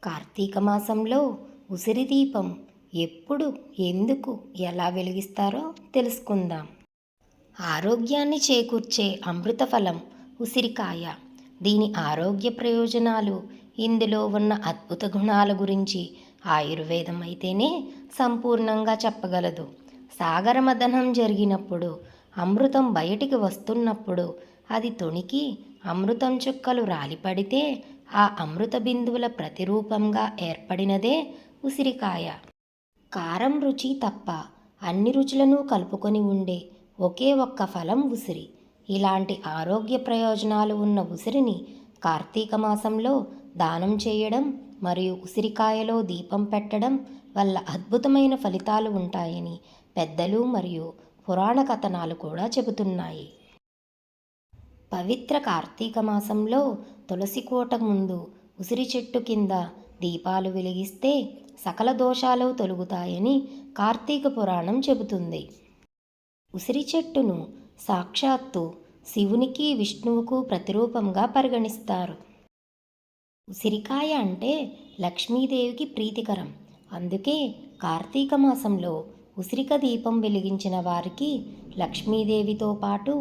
కార్తీక మాసంలో ఉసిరి దీపం ఎప్పుడు, ఎందుకు, ఎలా వెలిగిస్తారో తెలుసుకుందాం. ఆరోగ్యాన్ని చేకూర్చే అమృత ఫలం ఉసిరికాయ. దీని ఆరోగ్య ప్రయోజనాలు, ఇందులో ఉన్న అద్భుత గుణాల గురించి ఆయుర్వేదం అయితేనే సంపూర్ణంగా చెప్పగలదు. సాగర మథనం జరిగినప్పుడు, అమృతం బయటికి వస్తున్నప్పుడు అది తొణికి అమృతం చుక్కలు రాలిపడితే ఆ అమృత బిందువుల ప్రతిరూపంగా ఏర్పడినదే ఉసిరికాయ. కారం రుచి తప్ప అన్ని రుచులను కలుపుకొని ఉండే ఒకే ఒక్క ఫలం ఉసిరి. ఇలాంటి ఆరోగ్య ప్రయోజనాలు ఉన్న ఉసిరిని కార్తీక మాసంలో దానం చేయడం మరియు ఉసిరికాయలో దీపం పెట్టడం వల్ల అద్భుతమైన ఫలితాలు ఉంటాయని పెద్దలు మరియు పురాణ కథనాలు కూడా చెబుతున్నాయి. పవిత్ర కార్తీక మాసంలో తులసి కోట ముందు ఉసిరి చెట్టు కింద దీపాలు వెలిగిస్తే సకల దోషాలు తొలగుతాయని కార్తీక పురాణం చెబుతుంది. ఉసిరి చెట్టును సాక్షాత్తు శివునికి, విష్ణువుకు ప్రతిరూపంగా పరిగణిస్తారు. ఉసిరికాయ అంటే లక్ష్మీదేవికి ప్రీతికరం. అందుకే కార్తీక మాసంలో ఉసిరిక దీపం వెలిగించిన వారికి లక్ష్మీదేవితో పాటు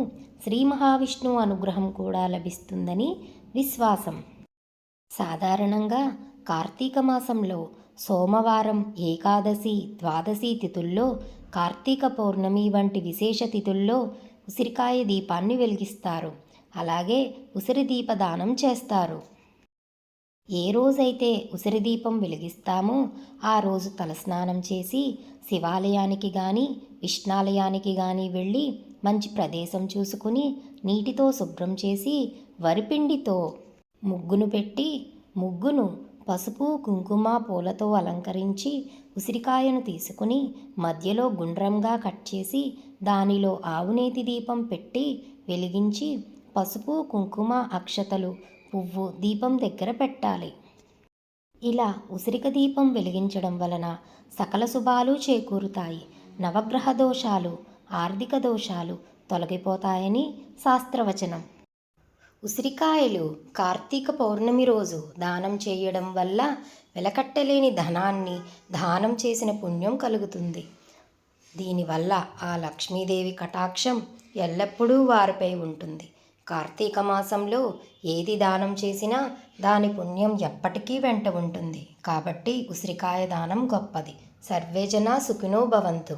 శ్రీ మహావిష్ణువు అనుగ్రహం కూడా లభిస్తుందని విశ్వాసం. సాధారణంగా కార్తీక మాసంలో సోమవారం, ఏకాదశి, ద్వాదశి తిథుల్లో, కార్తీక పౌర్ణమి వంటి విశేష తిథుల్లో ఉసిరికాయ దీపాన్ని వెలిగిస్తారు. అలాగే ఉసిరి దీపదానం చేస్తారు. ఏ రోజైతే ఉసిరి దీపం వెలిగిస్తామో ఆ రోజు తలస్నానం చేసి శివాలయానికి కానీ విష్ణాలయానికి కానీ వెళ్ళి మంచి ప్రదేశం చూసుకుని నీటితో శుభ్రం చేసి వరిపిండితో ముగ్గును పెట్టి ముగ్గును పసుపు, కుంకుమ, పూలతో అలంకరించి ఉసిరికాయను తీసుకుని మధ్యలో గుండ్రంగా కట్ చేసి దానిలో ఆవునేతి దీపం పెట్టి వెలిగించి పసుపు, కుంకుమ, అక్షతలు, పువ్వు దీపం దగ్గర పెట్టాలి. ఇలా ఉసిరిక దీపం వెలిగించడం వలన సకల శుభాలు చేకూరుతాయి. నవగ్రహ దోషాలు, ఆర్థిక దోషాలు తొలగిపోతాయని శాస్త్రవచనం. ఉసిరికాయలు కార్తీక పౌర్ణమి రోజు దానం చేయడం వల్ల వెలకట్టలేని ధనాన్ని దానం చేసిన పుణ్యం కలుగుతుంది. దీనివల్ల ఆ లక్ష్మీదేవి కటాక్షం ఎల్లప్పుడూ వారిపై ఉంటుంది. కార్తీక మాసంలో ఏది దానం చేసినా దాని పుణ్యం ఎప్పటికీ వెంట ఉంటుంది. కాబట్టి ఉసిరికాయ దానం గొప్పది. సర్వే జనా సుఖినో భవంతు.